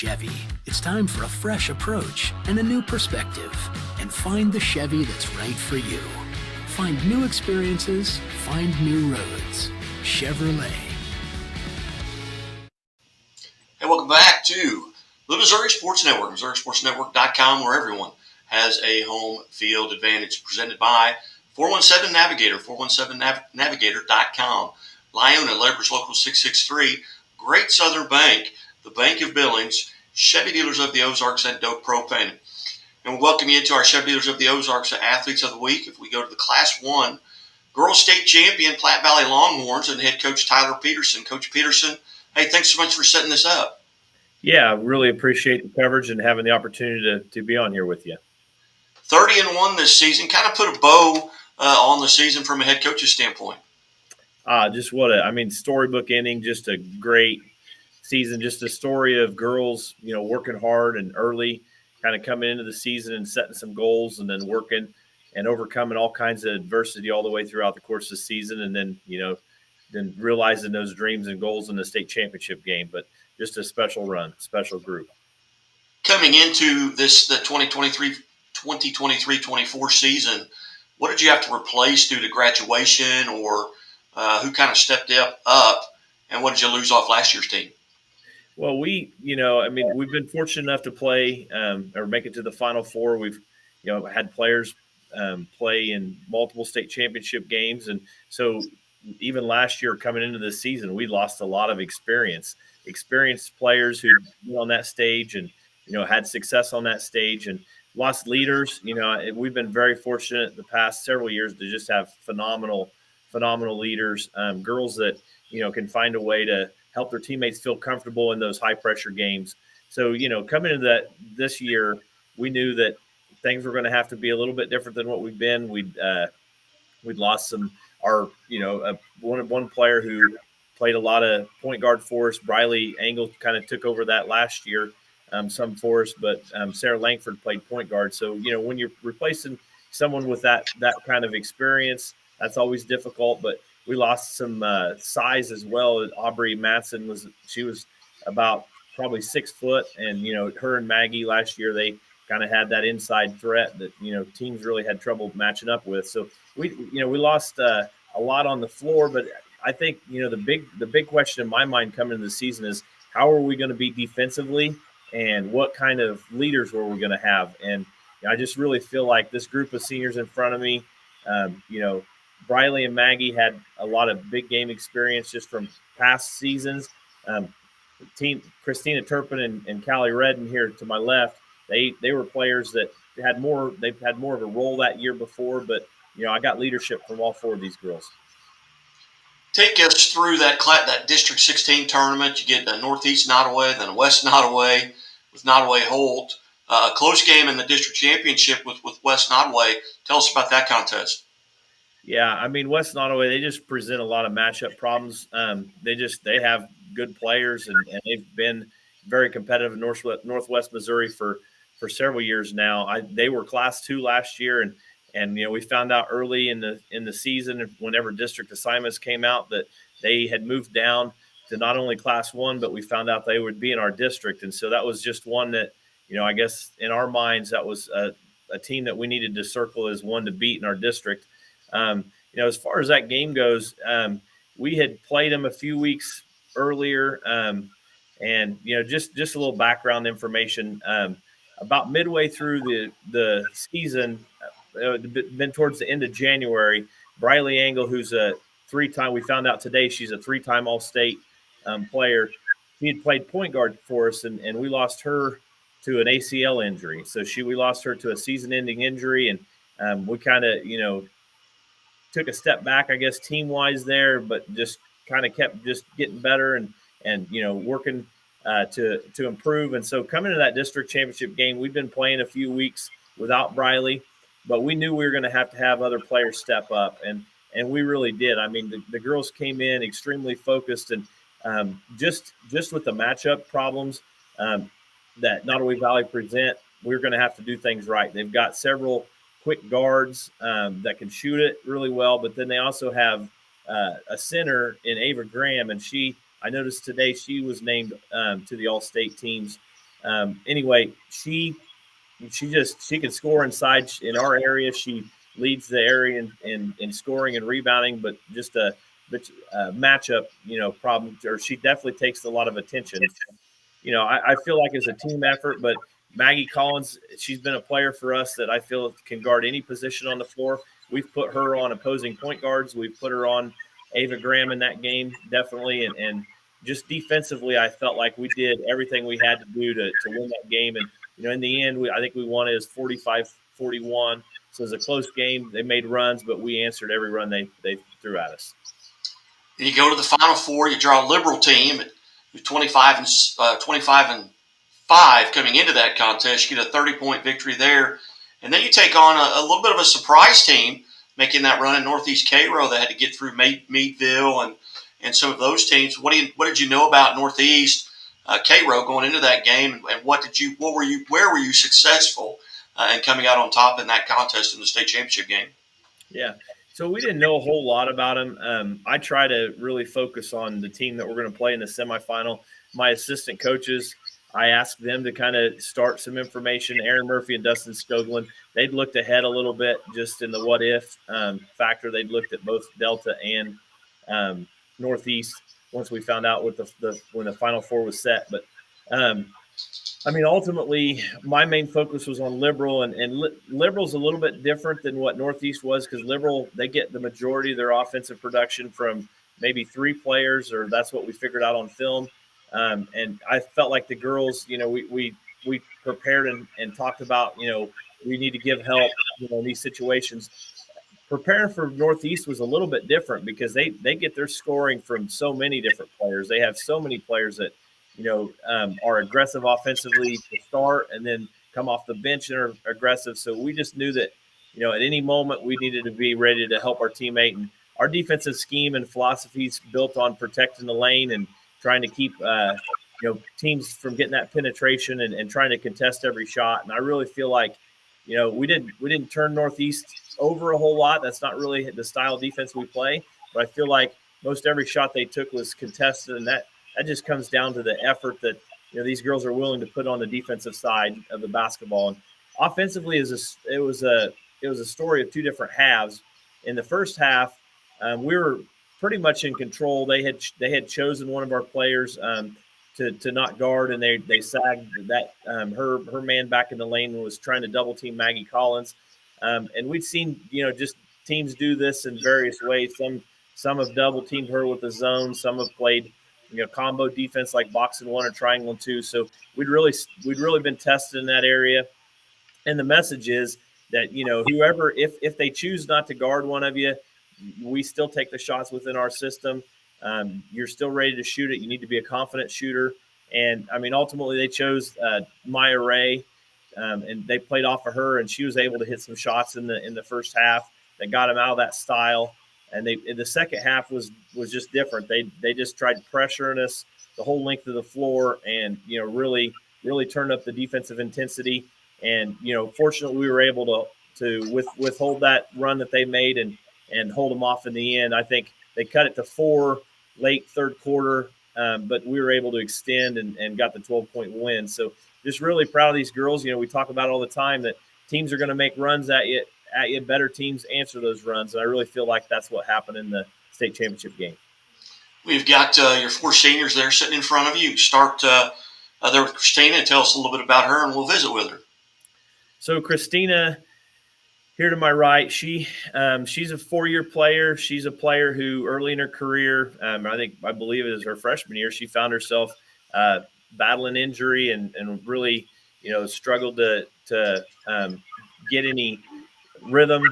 Chevy, it's time for a fresh approach and a new perspective. And find the Chevy that's right for you. Find new experiences, find new roads. Chevrolet. Hey, welcome back to the Missouri Sports Network, MissouriSportsNetwork.com, where everyone has a home field advantage. Presented by 417 Navigator, 417navigator.com. Lyona, Leverage Local 663, Great Southern Bank, the Bank of Billings, Chevy Dealers of the Ozarks, and Doak Propane. And we welcome you to our Chevy Dealers of the Ozarks Athletes of the Week. If we go to the Class 1, Girls State Champion, Platte Valley Longhorns, and head coach Tyler Pedersen. Coach Pedersen, hey, thanks so much for setting this up. Yeah, I really appreciate the coverage and having the opportunity to be on here with you. 30-1 this season. Kind of put a bow on the season from a head coach's standpoint. Just storybook ending, just a great season, just a story of girls, working hard and early, kind of coming into the season and setting some goals and then working and overcoming all kinds of adversity all the way throughout the course of the season. And then, then realizing those dreams and goals in the state championship game. But just a special run, special group. Coming into the 2023-24 season, what did you have to replace due to graduation, or who kind of stepped up, and what did you lose off last year's team? Well, we've been fortunate enough to play or make it to the Final Four. We've, had players play in multiple state championship games. And so even last year coming into this season, we lost a lot of experienced players who were on that stage and, had success on that stage, and lost leaders. We've been very fortunate the past several years to just have phenomenal leaders, girls that, can find a way to help their teammates feel comfortable in those high pressure games. So, coming into that this year, we knew that things were going to have to be a little bit different than what we've been. We'd lost one player who played a lot of point guard for us. Briley Angle kind of took over that last year, some for us, but Sarah Langford played point guard. So, when you're replacing someone with that kind of experience, that's always difficult. But we lost some size as well. Aubrey Matson was about probably 6 foot, and her and Maggie last year, they kind of had that inside threat that teams really had trouble matching up with. So we lost a lot on the floor, but I think the big question in my mind coming into the season is how are we going to be defensively, and what kind of leaders were we going to have? And I just really feel like this group of seniors in front of me, Briley and Maggie had a lot of big game experience just from past seasons. Christina Turpin and Callie Redden here to my left, they were players that they've had more of a role that year before, but I got leadership from all 4 of these girls. Take us through that District 16 tournament. You get a Northeast Nottoway, then a West Nottoway with Nottoway Holt. A close game in the district championship with West Nottoway. Tell us about that contest. Yeah, West Nottoway, they just present a lot of matchup problems. They have good players, and they've been very competitive in Northwest Missouri for several years now. They were Class 2 last year, and we found out early in the season, whenever district assignments came out, that they had moved down to not only Class 1, but we found out they would be in our district. And so that was just one that, I guess in our minds, that was a team that we needed to circle as one to beat in our district. As far as that game goes, we had played them a few weeks earlier, and just a little background information. About midway through the season, been towards the end of January, Briley Angle, who's a 3-time, we found out today she's a 3-time All-State player. She had played point guard for us, and we lost her to an ACL injury. So we lost her to a season-ending injury, and we kind of took a step back, I guess, team-wise there, but just kind of kept just getting better and working to improve. And so coming to that district championship game, we've been playing a few weeks without Briley, but we knew we were going to have other players step up, and we really did. The girls came in extremely focused, and just with the matchup problems that Nottoway Valley present, we're going to have to do things right. They've got several quick guards that can shoot it really well, but then they also have a center in Ava Graham, and I noticed today she was named to the All-State teams Anyway, she can score inside in our area. She leads the area in scoring and rebounding, but just a matchup, problem. Or she definitely takes a lot of attention. I feel like it's a team effort, but Maggie Collins, she's been a player for us that I feel can guard any position on the floor. We've put her on opposing point guards. We've put her on Ava Graham in that game, definitely. And just defensively, I felt like we did everything we had to do to win that game. And, in the end, I think we won it as 45-41. So it was a close game. They made runs, but we answered every run they threw at us. Then you go to the Final Four. You draw a Liberal team at 25-5 coming into that contest. You get a 30-point victory there. And then you take on a little bit of a surprise team making that run in Northeast Cairo. They had to get through Meadville and some of those teams. What did you know about Northeast Cairo going into that game, and where were you successful in coming out on top in that contest in the state championship game? Yeah. So we didn't know a whole lot about them. I try to really focus on the team that we're going to play in the semifinal. My assistant coaches, I asked them to kind of start some information. Aaron Murphy and Dustin Skoglund, they'd looked ahead a little bit just in the what-if factor. They'd looked at both Delta and Northeast once we found out what when the Final Four was set. But ultimately, my main focus was on Liberal, and Liberal's a little bit different than what Northeast was, because Liberal, they get the majority of their offensive production from maybe 3 players, or that's what we figured out on film. And I felt like the girls, we prepared and talked about, we need to give help, in these situations. Preparing for Northeast was a little bit different because they get their scoring from so many different players. They have so many players that are aggressive offensively to start and then come off the bench and are aggressive. So we just knew that, at any moment we needed to be ready to help our teammate. And our defensive scheme and philosophies built on protecting the lane and trying to keep, teams from getting that penetration and trying to contest every shot. And I really feel like, we didn't turn Northeast over a whole lot. That's not really the style of defense we play. But I feel like most every shot they took was contested, and that just comes down to the effort that these girls are willing to put on the defensive side of the basketball. And offensively, it was a story of 2 different halves. In the first half, we were pretty much in control. They had chosen one of our players to not guard, and they sagged that her man back in the lane was trying to double team Maggie Collins, and we'd seen just teams do this in various ways. Some have double teamed her with the zone. Some have played combo defense like box and 1 or triangle and 2. So we'd really been tested in that area. And the message is that whoever, if they choose not to guard one of you, we still take the shots within our system. You're still ready to shoot it. You need to be a confident shooter. And ultimately they chose Maya Ray, and they played off of her, and she was able to hit some shots in the first half that got them out of that style. And the second half was just different. They just tried pressuring us the whole length of the floor, and really turned up the defensive intensity. And fortunately, we were able to withhold that run that they made and hold them off in the end. I think they cut it to 4 late third quarter, but we were able to extend and got the 12-point win. So just really proud of these girls. We talk about all the time that teams are going to make runs at you. Better teams answer those runs, and I really feel like that's what happened in the state championship game. We've got your 4 seniors there sitting in front of you. Start there with Christina and tell us a little bit about her, and we'll visit with her. So Christina, here to my right, she's a 4-year player. She's a player who early in her career, I believe it was her freshman year, she found herself battling injury and really struggled to get any rhythm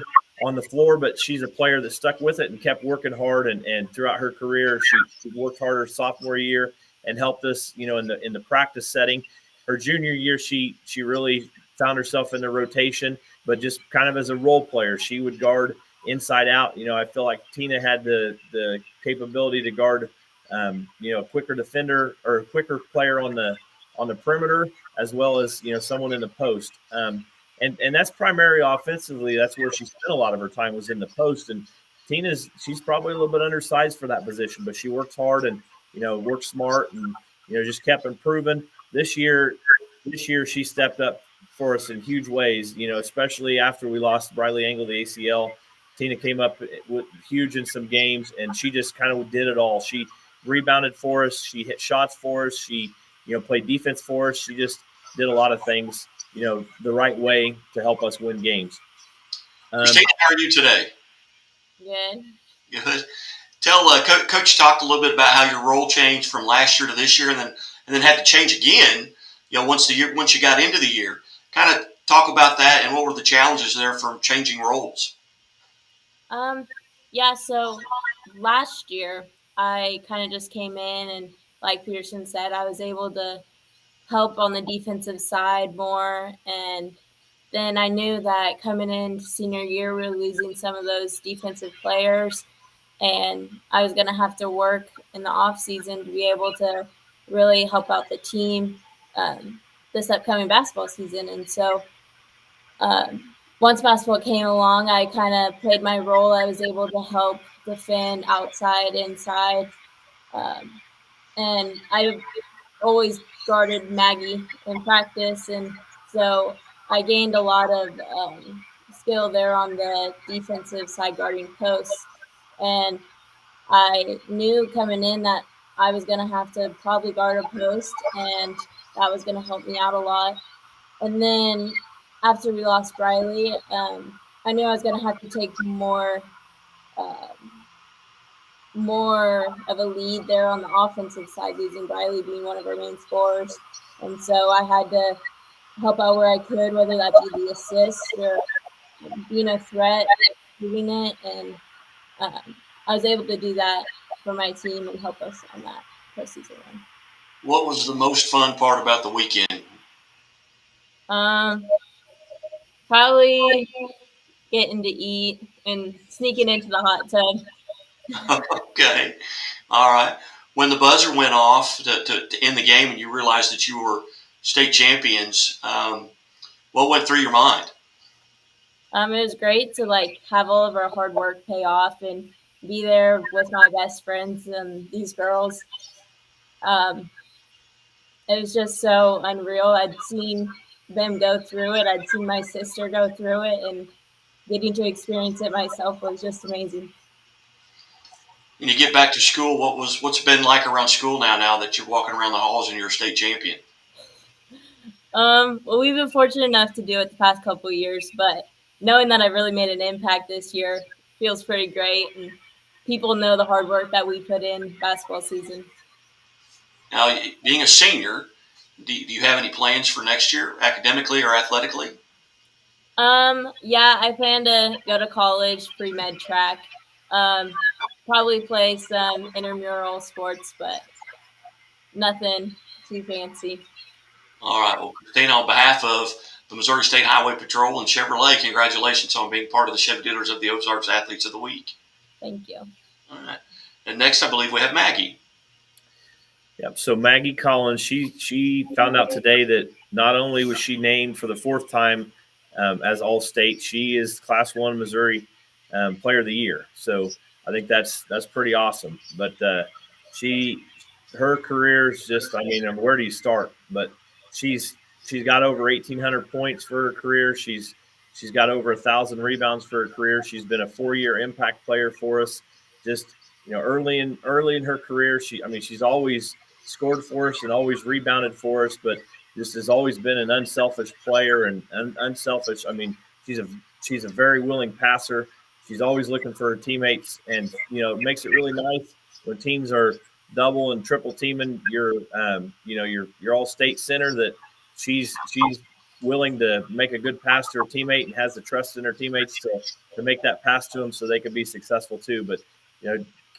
on the floor, but she's a player that stuck with it and kept working hard. And throughout her career, she worked harder sophomore year and helped us, in the practice setting. Her junior year, she really found herself in the rotation, but just kind of as a role player. She would guard inside out. I feel like Tina had the capability to guard, a quicker defender or a quicker player on the perimeter, as well as, someone in the post. And that's primarily offensively. That's where she spent a lot of her time, was in the post. And she's probably a little bit undersized for that position, but she works hard and, works smart and, just kept improving. This year, this year she stepped up for us in huge ways, especially after we lost Briley Angle, the ACL. Tina came up with huge in some games, and she just kind of did it all. She rebounded for us. She hit shots for us. She, played defense for us. She just did a lot of things, the right way to help us win games. Christina, how are you today? Good. Good. Tell Coach talked a little bit about how your role changed from last year to this year, and then had to change again. Once you got into the year, kind of talk about that and what were the challenges there from changing roles. Yeah. So last year I kind of just came in, and like Pedersen said, I was able to help on the defensive side more, and then I knew that coming into senior year we were losing some of those defensive players, and I was going to have to work in the off season to be able to really help out the team this upcoming basketball season. And so once basketball came along, I kind of played my role. I was able to help defend outside, inside, and I always guarded Maggie in practice, and so I gained a lot of skill there on the defensive side guarding posts. And I knew coming in that I was going to have to probably guard a post, and that was going to help me out a lot. And then after we lost Briley, I knew I was going to have to take more of a lead there on the offensive side, losing Briley being one of our main scorers. And so I had to help out where I could, whether that be the assist or being a threat, doing it. And I was able to do that for my team and help us on that postseason run. What was the most fun part about the weekend? Probably getting to eat and sneaking into the hot tub. Okay. All right. When the buzzer went off to end the game and you realized that you were state champions, what went through your mind? It was great to have all of our hard work pay off and be there with my best friends and these girls. It was just so unreal. I'd seen them go through it. I'd seen my sister go through it, and getting to experience it myself was just amazing. When you get back to school, what's it been like around school now that you're walking around the halls and you're a state champion? Well, we've been fortunate enough to do it the past couple of years, but knowing that I really made an impact this year feels pretty great, and people know the hard work that we put in basketball season. Now, being a senior, do you have any plans for next year, academically or athletically? Yeah, I plan to go to college, pre-med track. Probably play some intramural sports, but nothing too fancy. All right. Well, Christina, on behalf of the Missouri State Highway Patrol and Chevrolet, congratulations on being part of the Chevy Dealers of the Ozarks Athletes of the Week. Thank you. All right. And next, I believe we have Maggie. Yep. So Maggie Collins, she found out today that not only was she named for the fourth time as All-State, she is Class 1 Missouri Player of the Year. So I think that's pretty awesome. But her career is just, where do you start? But she's got over 1,800 points for her career. She's got over 1,000 rebounds for her career. She's been a 4-year impact player for us. Just early in her career, she's always scored for us and always rebounded for us, but just has always been an unselfish player and unselfish. She's a very willing passer. She's always looking for her teammates, and it makes it really nice when teams are double and triple teaming your all-state center, that she's willing to make a good pass to her teammate and has the trust in her teammates to make that pass to them so they can be successful too. But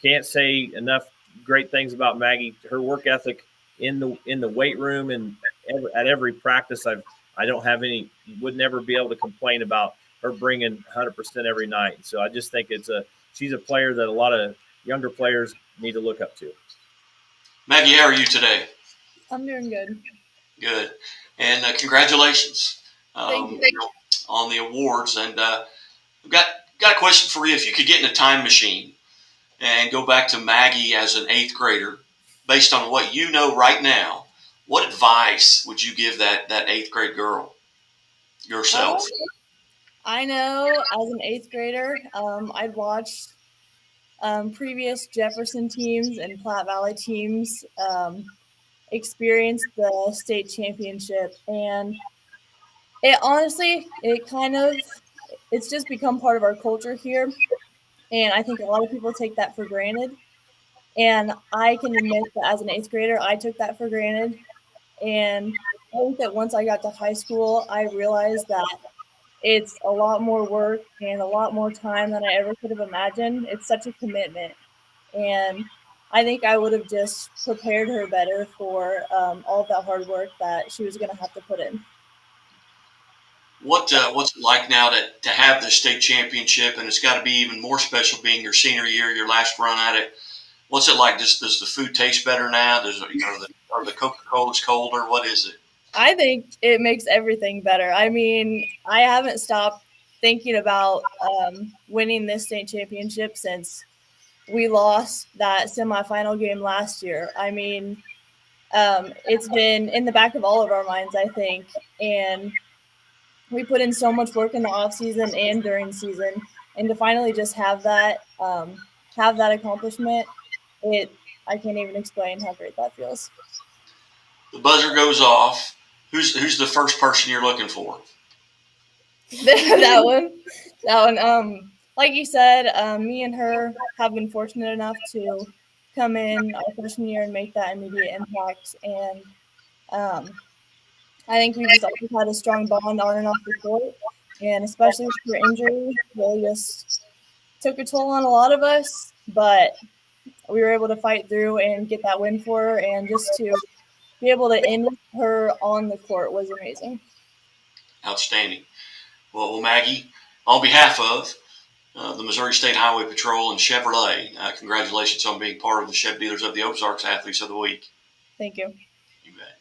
can't say enough great things about Maggie. Her work ethic in the weight room and at every practice, would never be able to complain about her bringing 100% every night. So I just think she's a player that a lot of younger players need to look up to. Maggie, how are you today? I'm doing good. Good. And congratulations Thank you. on the awards. And I've got a question for you. If you could get in a time machine and go back to Maggie as an 8th grader, based on what you know right now, What advice would you give that 8th grade girl yourself? I know as an 8th grader, I'd watched previous Jefferson teams and Platte Valley teams experience the state championship, and it honestly, it's just become part of our culture here, and I think a lot of people take that for granted. And I can admit that as an 8th grader, I took that for granted. And I think that once I got to high school, I realized that it's a lot more work and a lot more time than I ever could have imagined. It's such a commitment. And I think I would have just prepared her better for all of that hard work that she was going to have to put in. What's it like now to have the state championship, and it's got to be even more special being your senior year, your last run at it. What's it like? Does the food taste better now? Are the Coca-Colas colder? What is it? I think it makes everything better. I mean, I haven't stopped thinking about winning this state championship since we lost that semifinal game last year. I mean, it's been in the back of all of our minds, I think, and we put in so much work in the off season and during season, and to finally just have that accomplishment, I can't even explain how great that feels. The buzzer goes off. Who's the first person you're looking for? that one. Like you said, me and her have been fortunate enough to come in our freshman year and make that immediate impact. And I think we just always had a strong bond on and off the court. And especially with her injury, really just took a toll on a lot of us. But we were able to fight through and get that win for her. And just to be able to end her on the court was amazing. Outstanding. Well, Maggie, on behalf of the Missouri State Highway Patrol and Chevrolet, congratulations on being part of the Chevy Dealers of the Ozarks Athletes of the Week. Thank you. You bet.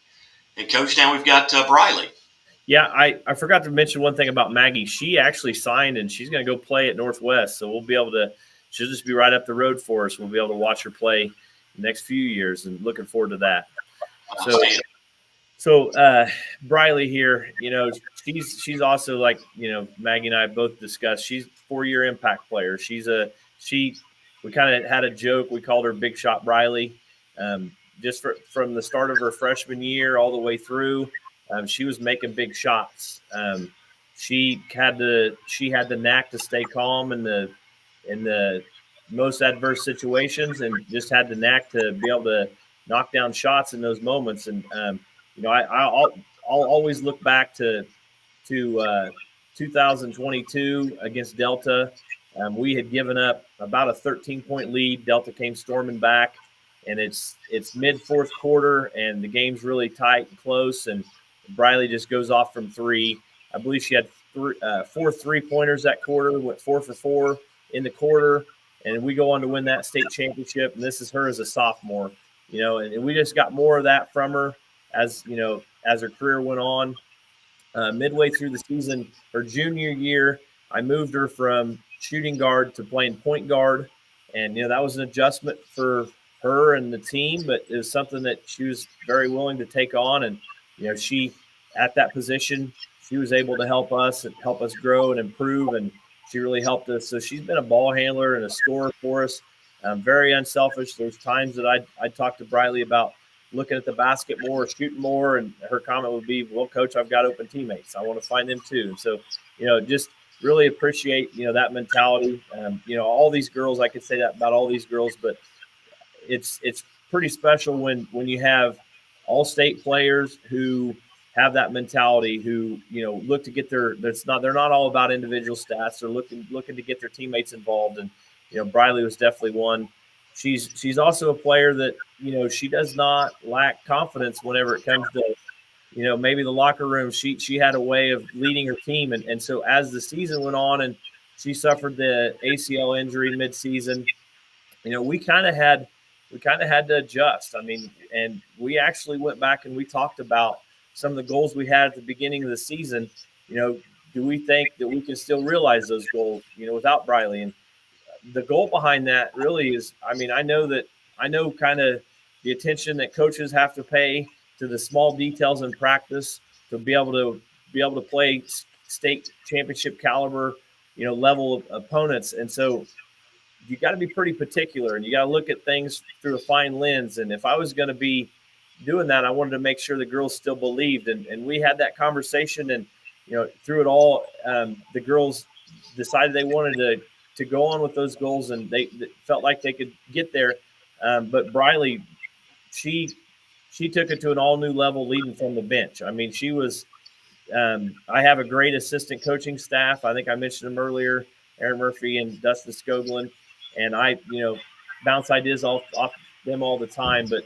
And, Coach, now we've got Briley. Yeah, I forgot to mention one thing about Maggie. She actually signed, and she's going to go play at Northwest, so we'll be able to – she'll just be right up the road for us. We'll be able to watch her play the next few years, and looking forward to that. So Briley here, she's also, like, Maggie and I both discussed, she's a 4-year impact player. We kind of had a joke. We called her Big Shot Briley. Just from the start of her freshman year all the way through, she was making big shots. She had the knack to stay calm in the most adverse situations, and just had the knack to be able to knock down shots in those moments. And I'll always look back to 2022 against Delta. We had given up about a 13-point lead. Delta came storming back, and it's mid-fourth quarter, and the game's really tight and close, and Briley just goes off from three. I believe she had 4 3-pointers that quarter, went 4 for 4 in the quarter, and we go on to win that state championship, and this is her as a sophomore. And we just got more of that from her as her career went on. Midway through the season, her junior year, I moved her from shooting guard to playing point guard. And, that was an adjustment for her and the team, but it was something that she was very willing to take on. And, she, at that position, she was able to help us grow and improve. And she really helped us. So she's been a ball handler and a scorer for us. Very unselfish. There's times that I talk to Briley about looking at the basket more, shooting more, and her comment would be, well, Coach, I've got open teammates. I want to find them too. So, just really appreciate, that mentality. All these girls, I could say that about all these girls, but it's pretty special when you have all-state players who have that mentality, who, look to get they're not all about individual stats. They're looking to get their teammates involved. And, Briley was definitely one. She's also a player that, she does not lack confidence whenever it comes to, maybe the locker room. She had a way of leading her team. And so as the season went on and she suffered the ACL injury midseason, we kind of had to adjust. I mean, and we actually went back and we talked about some of the goals we had at the beginning of the season. Do we think that we can still realize those goals, without Briley? And the goal behind that really is, I know kind of the attention that coaches have to pay to the small details in practice to be able to play state championship caliber, level of opponents. And so you got to be pretty particular, and you got to look at things through a fine lens. And if I was going to be doing that, I wanted to make sure the girls still believed. And we had that conversation, and through it all, the girls decided they wanted to go on with those goals, and they felt like they could get there. But Briley, she took it to an all new level leading from the bench. I mean, she was. I have a great assistant coaching staff. I think I mentioned them earlier, Aaron Murphy and Dustin Skoglund, and I, bounce ideas off them all the time. But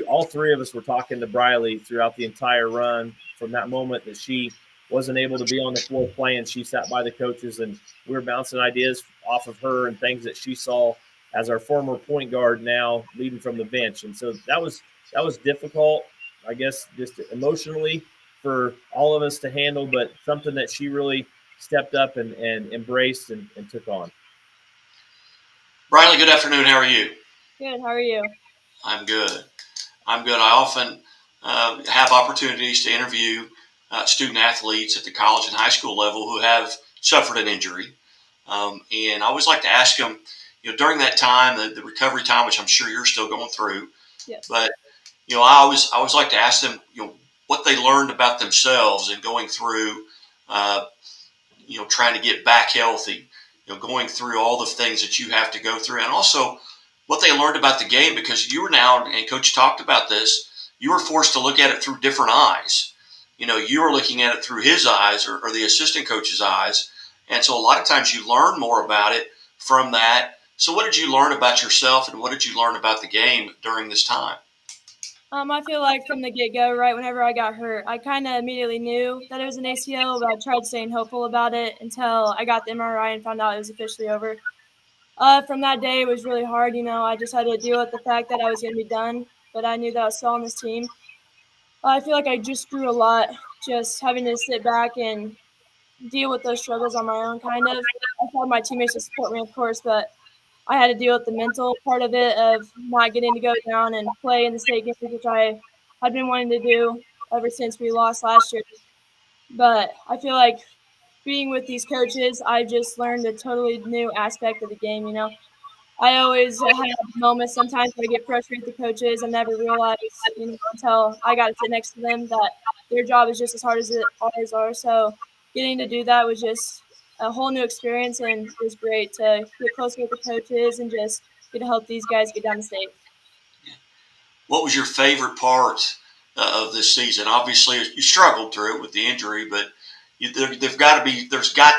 all three of us were talking to Briley throughout the entire run. From that moment that she wasn't able to be on the floor playing, she sat by the coaches, and we were bouncing ideas off of her and things that she saw as our former point guard, now leading from the bench. And so that was difficult, I guess, just emotionally for all of us to handle, but something that she really stepped up and embraced and took on. Briley, good afternoon. How are you? Good. How are you? I'm good. I often have opportunities to interview student athletes at the college and high school level who have suffered an injury. And I always like to ask them, during that time, the recovery time, which I'm sure you're still going through, Yes. but, I always like to ask them, what they learned about themselves and going through, trying to get back healthy, going through all the things that you have to go through, and also what they learned about the game, because you were now, and Coach talked about this, you were forced to look at it through different eyes. You were looking at it through his eyes or the assistant coach's eyes. And so a lot of times you learn more about it from that. So what did you learn about yourself, and what did you learn about the game during this time? I feel like from the get-go, right whenever I got hurt, I kind of immediately knew that it was an ACL, but I tried staying hopeful about it until I got the MRI and found out it was officially over. From that day, it was really hard. I just had to deal with the fact that I was going to be done, but I knew that I was still on this team. I feel like I just grew a lot, just having to sit back and deal with those struggles on my own, kind of. I had my teammates to support me, of course, but I had to deal with the mental part of it, of not getting to go down and play in the state games, which I had been wanting to do ever since we lost last year. But I feel like being with these coaches, I just learned a totally new aspect of the game. I always have moments sometimes where I get frustrated with the coaches and never realize, until I got to sit next to them, that their job is just as hard as ours are. So getting to do that was just a whole new experience, and it was great to get closer with the coaches and just get to help these guys get down the state. What was your favorite part of this season? Obviously, you struggled through it with the injury, but there's got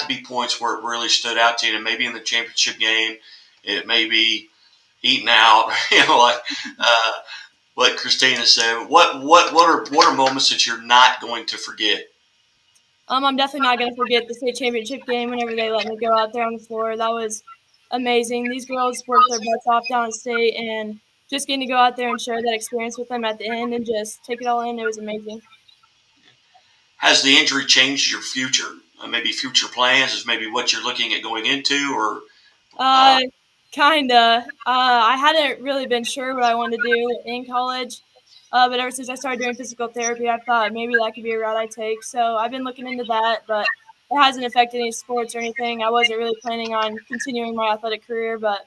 to be points where it really stood out to you, and maybe in the championship game, it may be eating out, like what Christina said. What are moments that you're not going to forget? I'm definitely not going to forget the state championship game whenever they let me go out there on the floor. That was amazing. These girls worked their butts off down at state, and just getting to go out there and share that experience with them at the end and just take it all in, it was amazing. Has the injury changed your future? Maybe future plans is maybe what you're looking at going into, or? Kinda. I hadn't really been sure what I wanted to do in college, but ever since I started doing physical therapy, I thought maybe that could be a route I take. So I've been looking into that, but it hasn't affected any sports or anything. I wasn't really planning on continuing my athletic career, but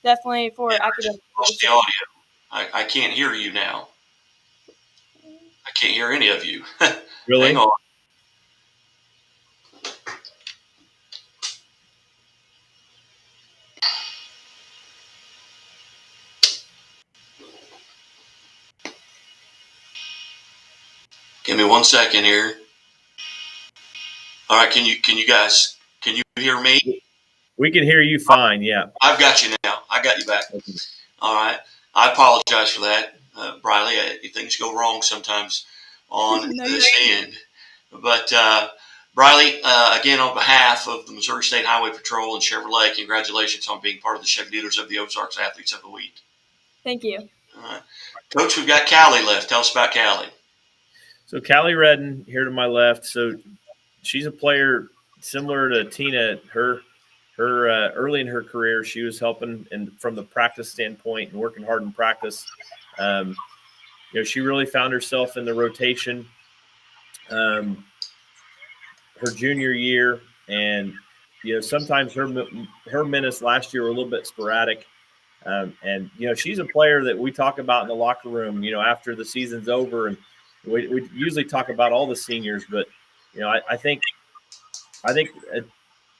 definitely for academic. Lost the audio. I can't hear you now. I can't hear any of you. Really? Hang on. Give me 1 second here. All right, can you guys hear me? We can hear you fine. Yeah, I've got you now. I got you back. All right. I apologize for that, Briley. Things go wrong sometimes on this end. But Briley, again, on behalf of the Missouri State Highway Patrol and Chevrolet, congratulations on being part of the Chevy Dealers of the Ozarks Athletes of the Week. Thank you. All right. Coach, we've got Callie left. Tell us about Callie. So Callie Redden here to my left. So she's a player similar to Tina. Her early in her career, she was helping and from the practice standpoint and working hard in practice. she really found herself in the rotation her junior year, and sometimes her minutes last year were a little bit sporadic. And she's a player that we talk about in the locker room. After the season's over, and we usually talk about all the seniors, but I think a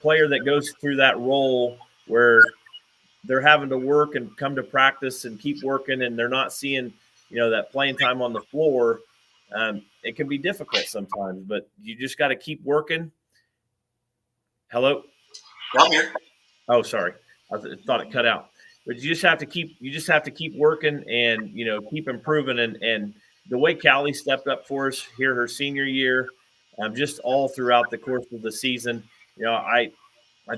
player that goes through that role where they're having to work and come to practice and keep working, and they're not seeing that playing time on the floor. It can be difficult sometimes, but you just got to keep working. Hello? I'm here. Oh, sorry. I thought it cut out. But you just have to keep working and keep improving. And the way Callie stepped up for us here her senior year, just all throughout the course of the season, I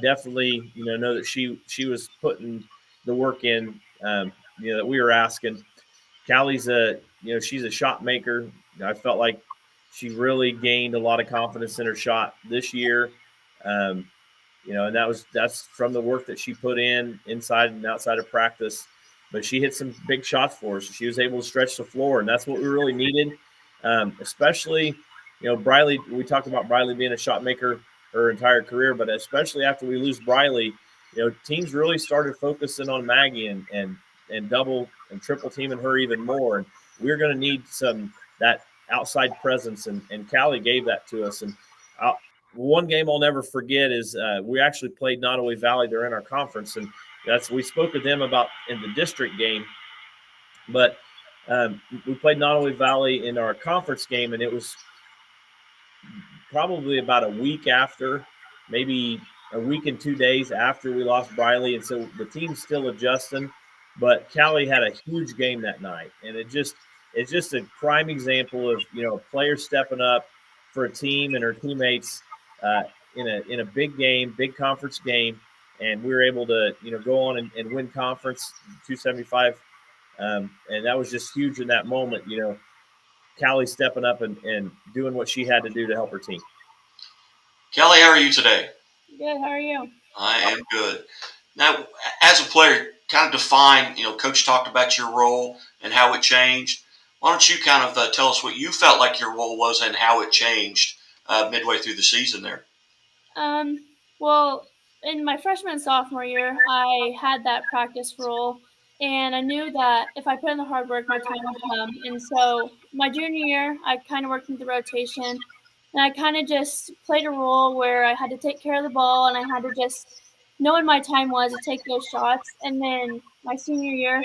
definitely know that she was putting the work in that we were asking. Callie's she's a shot maker. I felt like she really gained a lot of confidence in her shot this year. And that's from the work that she put in inside and outside of practice. But she hit some big shots for us. She was able to stretch the floor, and that's what we really needed. Especially, Briley. We talked about Briley being a shot maker her entire career, but especially after we lose Briley, teams really started focusing on Maggie and double and triple teaming her even more. And we're going to need that outside presence, and Callie gave that to us. And one game I'll never forget is we actually played Nottoway Valley during our conference, and we spoke with them about in the district game, but we played Nottoway Valley in our conference game, and it was probably about a week after, maybe a week and 2 days after we lost Briley, and so the team's still adjusting. But Callie had a huge game that night, and it's just a prime example of players stepping up for a team and her teammates in a big game, big conference game, and we were able to go on and win conference 275, and that was just huge in that moment. Callie stepping up and doing what she had to do to help her team. Kelly, how are you today? Good. How are you? I am good. Now, as a player, kind of define, Coach talked about your role and how it changed. Why don't you kind of tell us what you felt like your role was and how it changed midway through the season there? Well, in my freshman and sophomore year, I had that practice role, and I knew that if I put in the hard work, my time would come. And so my junior year, I kind of worked into the rotation, and I kind of just played a role where I had to take care of the ball, and I had to just know when my time was to take those shots. And then my senior year,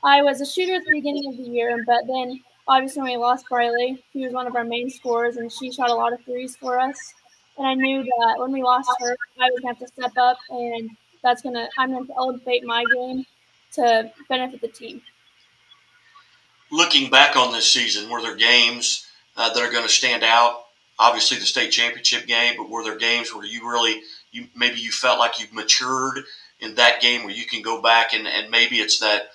I was a shooter at the beginning of the year, but then obviously when we lost Briley, she was one of our main scorers, and she shot a lot of threes for us. And I knew that when we lost her, I was going to have to step up, and I'm going to elevate my game to benefit the team. Looking back on this season, were there games that are going to stand out? Obviously, the state championship game, but were there games where maybe you felt like you've matured in that game where you can go back and maybe it's that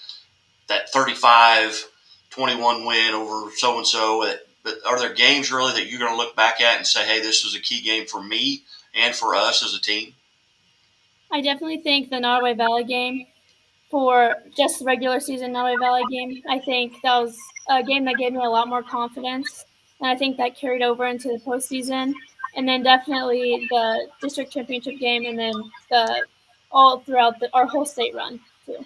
35-21 win over so-and-so? But are there games really that you're going to look back at and say, hey, this was a key game for me and for us as a team? I definitely think the Nottoway Valley game, for just the regular season Nottoway Valley game, I think that was a game that gave me a lot more confidence. And I think that carried over into the postseason. And then definitely the district championship game, and then all throughout our whole state run too.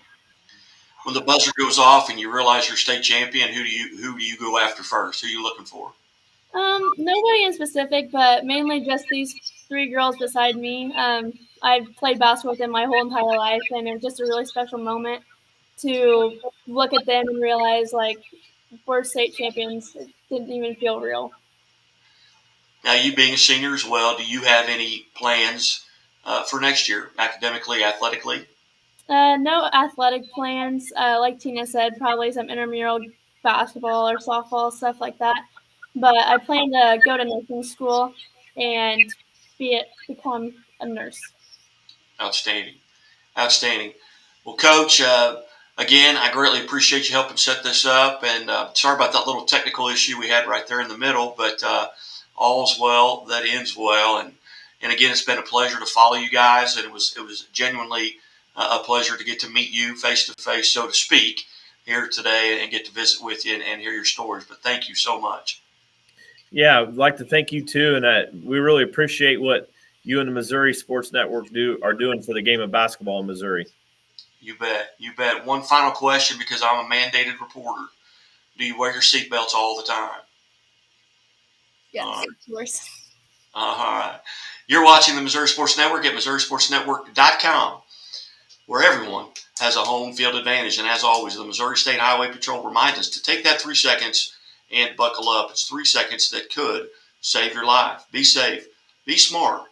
When the buzzer goes off and you realize you're state champion, who do you go after first? Who are you looking for? Nobody in specific, but mainly just these three girls beside me. I've played basketball with them my whole entire life, and it was just a really special moment to look at them and realize, like, we're state champions. It didn't even feel real. Now, you being a senior as well, do you have any plans for next year, academically, athletically? No athletic plans. Like Tina said, probably some intramural basketball or softball, stuff like that. But I plan to go to nursing school and become a nurse. Outstanding. Well, Coach, again, I greatly appreciate you helping set this up. And sorry about that little technical issue we had right there in the middle, but all's well that ends well. And again, it's been a pleasure to follow you guys, and it was genuinely a pleasure to get to meet you face to face, so to speak. here today and get to visit with you and hear your stories. But thank you so much. Yeah, I'd like to thank you too, and we really appreciate what you and the Missouri Sports Network are doing for the game of basketball in Missouri. You bet. You bet. One final question, because I'm a mandated reporter. Do you wear your seatbelts all the time? Yes, of course. All right. You're watching the Missouri Sports Network at MissouriSportsNetwork.com, where everyone has a home field advantage. And as always, the Missouri State Highway Patrol reminds us to take that 3 seconds and buckle up. It's 3 seconds that could save your life. Be safe. Be smart.